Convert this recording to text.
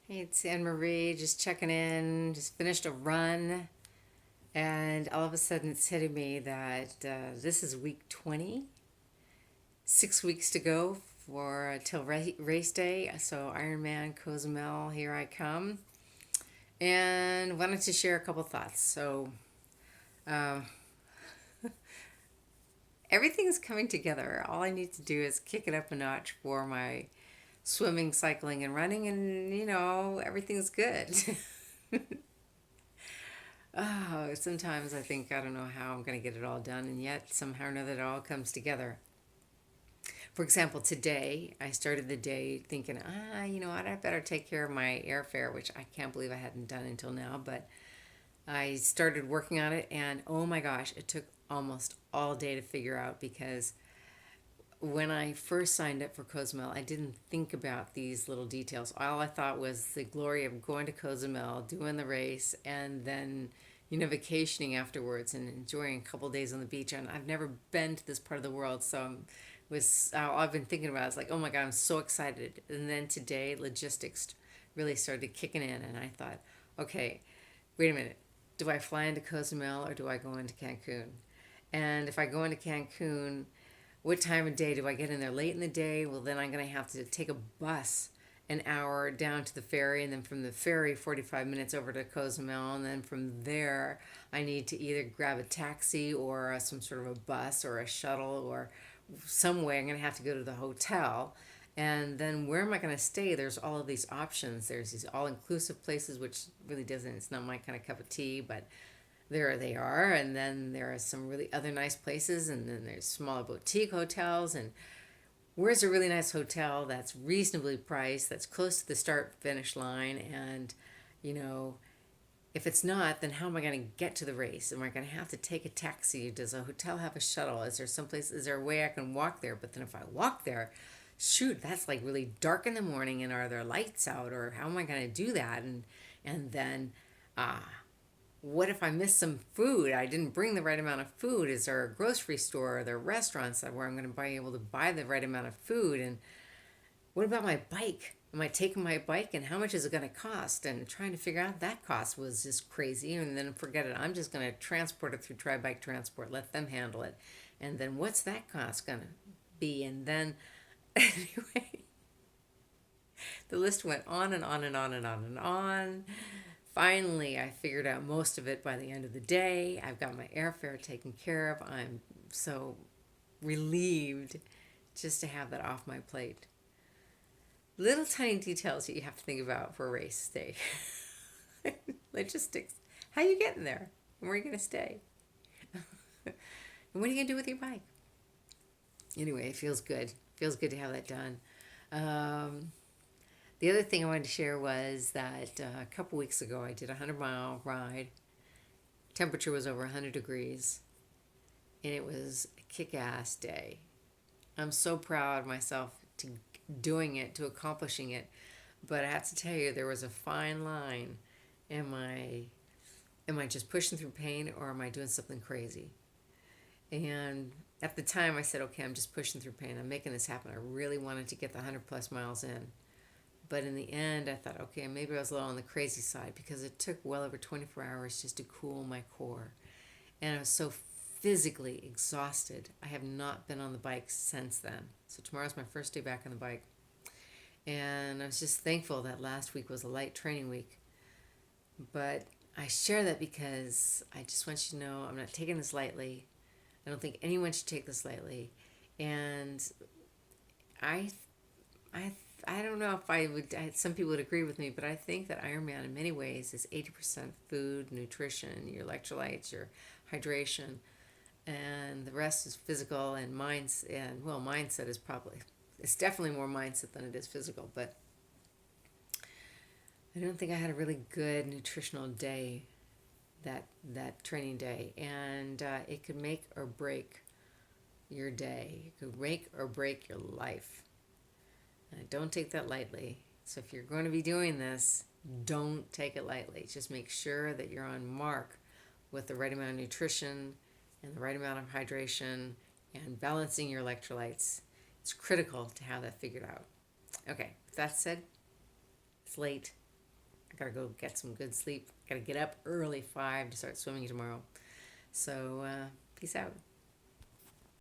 Hey, it's Anne Marie, just checking in. Just finished a run, and all of a sudden it's hitting me that this is week 20, 6 weeks to go for till race day. So, Ironman Cozumel, here I come. And wanted to share a couple thoughts. So, uh, everything's coming together. All I need to do is kick it up a notch for my swimming, cycling, and running, and everything's good. Oh, sometimes I think I don't know how I'm going to get it all done, and yet somehow or another it all comes together. For example, today I started the day thinking, you know what, I better take care of my airfare, which I can't believe I hadn't done until now, but I started working on it, and oh my gosh, it took almost all day to figure out because when I first signed up for Cozumel, I didn't think about these little details. All I thought was the glory of going to Cozumel, doing the race, and then vacationing afterwards and enjoying a couple days on the beach. And I've never been to this part of the world, so all I've been thinking about is like, oh my God, I'm so excited. And then today, logistics really started kicking in, and I thought, okay, wait a minute, do I fly into Cozumel or do I go into Cancun? And if I go into Cancun, what time of day do I get in there? Late in the day? Well, then I'm going to have to take a bus an hour down to the ferry, and then from the ferry 45 minutes over to Cozumel, and then from there I need to either grab a taxi or some sort of a bus or a shuttle or some way. I'm going to have to go to the hotel, and then where am I going to stay? There's all of these options. There's these all-inclusive places, which really doesn't, it's not my kind of cup of tea, but there they are. And then there are some really other nice places, and then there's smaller boutique hotels. And where's a really nice hotel that's reasonably priced, that's close to the start finish line? And you know if it's not, then how am I going to get to the race? Am I going to have to take a taxi? Does a hotel have a shuttle? Is there a way I can walk there? But then if I walk there, shoot, that's like really dark in the morning, and are there lights out, or how am I going to do that? And then uh, what if I miss some food? I didn't bring the right amount of food. Is there a grocery store? Are there restaurants where I'm going to be able to buy the right amount of food? And what about my bike? Am I taking my bike, and how much is it going to cost? And trying to figure out that cost was just crazy. And then forget it. I'm just going to transport it through Tri Bike Transport, let them handle it. And then what's that cost going to be? And then, anyway, the list went on and on and on and on and on. Finally, I figured out most of it by the end of the day. I've got my airfare taken care of. I'm so relieved just to have that off my plate. Little tiny details that you have to think about for a race day. Logistics. How you getting there? And where are you going to stay? And what are you going to do with your bike? Anyway, it feels good. Feels good to have that done. Um, the other thing I wanted to share was that a couple weeks ago I did a 100-mile ride. Temperature was over 100 degrees, and it was a kick-ass day. I'm so proud of myself to doing it, to accomplishing it. But I have to tell you, there was a fine line. Am I just pushing through pain, or am I doing something crazy? And at the time I said, okay, I'm just pushing through pain. I'm making this happen. I really wanted to get the 100 plus miles in. But in the end, I thought, okay, maybe I was a little on the crazy side because it took well over 24 hours just to cool my core. And I was so physically exhausted. I have not been on the bike since then. So tomorrow's my first day back on the bike. And I was just thankful that last week was a light training week. But I share that because I just want you to know I'm not taking this lightly. I don't think anyone should take this lightly. And I, I, I don't know if some people would agree with me, but I think that Ironman in many ways is 80% food, nutrition, your electrolytes, your hydration, and the rest is physical and mindset. And well, mindset is probably, it's definitely more mindset than it is physical. But I don't think I had a really good nutritional day that training day, and it could make or break your day. It could make or break your life. And don't take that lightly. So if you're going to be doing this, don't take it lightly. Just make sure that you're on mark with the right amount of nutrition and the right amount of hydration and balancing your electrolytes. It's critical to have that figured out. Okay, with that said, it's late. Gotta go get some good sleep. Gotta get up early, 5 to start swimming tomorrow. So, peace out.